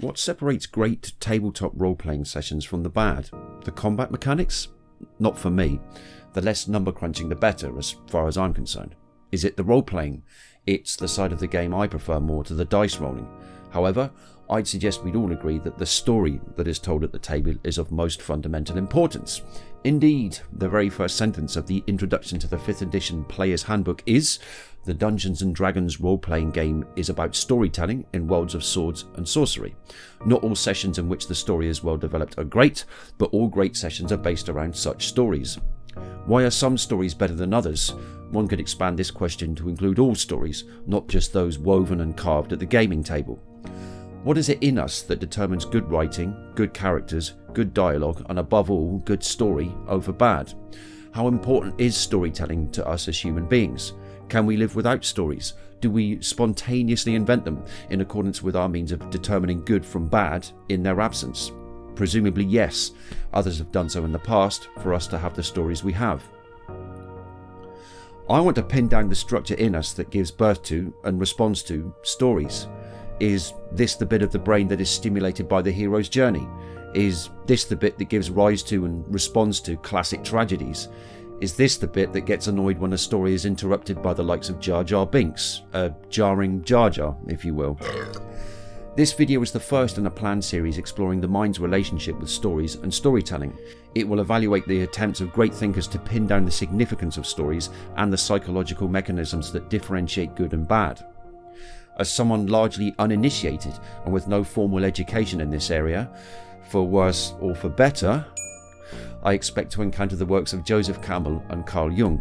What separates great tabletop role-playing sessions from the bad? The combat mechanics? Not for me. The less number crunching the better, as far as I'm concerned. Is it the role-playing? It's the side of the game I prefer more to the dice rolling. However, I'd suggest we'd all agree that the story that is told at the table is of most fundamental importance. Indeed, the very first sentence of the introduction to the 5th edition Player's Handbook is, "The Dungeons & Dragons role-playing game is about storytelling in worlds of swords and sorcery. Not all sessions in which the story is well developed are great, but all great sessions are based around such stories." Why are some stories better than others? One could expand this question to include all stories, not just those woven and carved at the gaming table. What is it in us that determines good writing, good characters, good dialogue, and above all, good story over bad? How important is storytelling to us as human beings? Can we live without stories? Do we spontaneously invent them in accordance with our means of determining good from bad in their absence? Presumably yes. Others have done so in the past for us to have the stories we have. I want to pin down the structure in us that gives birth to and responds to stories. Is this the bit of the brain that is stimulated by the hero's journey? Is this the bit that gives rise to and responds to classic tragedies? Is this the bit that gets annoyed when a story is interrupted by the likes of 𝘧𝘢𝘴𝘀𝗶, a jarring Jar Jar, if you will? This video is the first in a planned series exploring the mind's relationship with stories and storytelling. It will evaluate the attempts of great thinkers to pin down the significance of stories and the psychological mechanisms that differentiate good and bad. As someone largely uninitiated and with no formal education in this area, for worse or for better, I expect to encounter the works of Joseph Campbell and Carl Jung.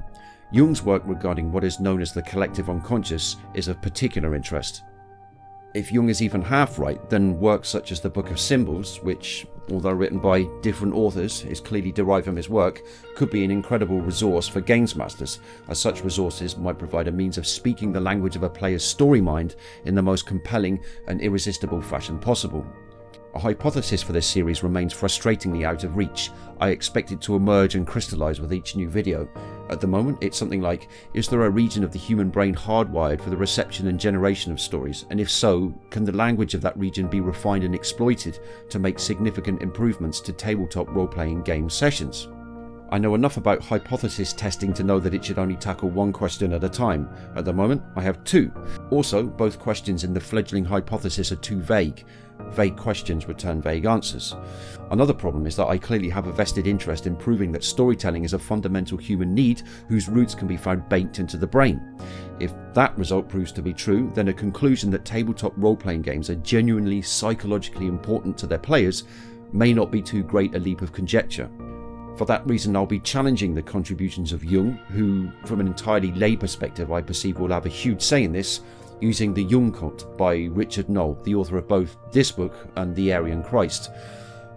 Jung's work regarding what is known as the collective unconscious is of particular interest. If Jung is even half right, then works such as the Book of Symbols, which, although written by different authors, is clearly derived from his work, could be an incredible resource for games masters, as such resources might provide a means of speaking the language of a player's story mind in the most compelling and irresistible fashion possible. A hypothesis for this series remains frustratingly out of reach. I expect it to emerge and crystallise with each new video. At the moment, it's something like, is there a region of the human brain hardwired for the reception and generation of stories? And if so, can the language of that region be refined and exploited to make significant improvements to tabletop role-playing game sessions? I know enough about hypothesis testing to know that it should only tackle one question at a time. At the moment, I have two. Also, both questions in the fledgling hypothesis are too vague. Vague questions return vague answers. Another problem is that I clearly have a vested interest in proving that storytelling is a fundamental human need whose roots can be found baked into the brain. If that result proves to be true, then a conclusion that tabletop role-playing games are genuinely psychologically important to their players may not be too great a leap of conjecture. For that reason, I'll be challenging the contributions of Jung, who, from an entirely lay perspective, I perceive will have a huge say in this, using the Jung Cult by Richard Knoll, the author of both this book and The Aryan Christ.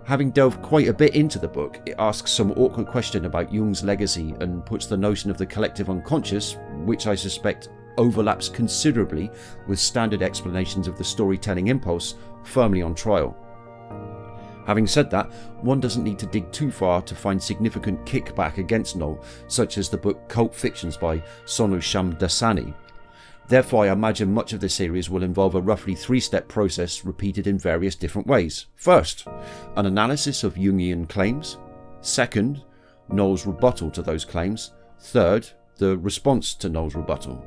Having delved quite a bit into the book, it asks some awkward question about Jung's legacy and puts the notion of the collective unconscious, which I suspect overlaps considerably with standard explanations of the storytelling impulse, firmly on trial. Having said that, one doesn't need to dig too far to find significant kickback against Knoll, such as the book Cult Fictions by 𝘧𝘦𝘢𝘴𝘀𝗀𝗃. Therefore, I imagine much of the series will involve a roughly 3-step process repeated in various different ways. First, an analysis of Jungian claims. Second, Knoll's rebuttal to those claims. Third, the response to Knoll's rebuttal.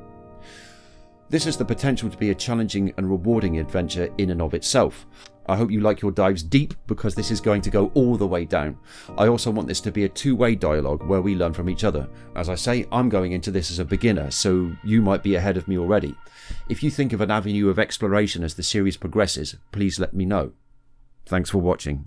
This has the potential to be a challenging and rewarding adventure in and of itself. I hope you like your dives deep, because this is going to go all the way down. I also want this to be a two-way dialogue where we learn from each other. As I say, I'm going into this as a beginner, so you might be ahead of me already. If you think of an avenue of exploration as the series progresses, please let me know. Thanks for watching.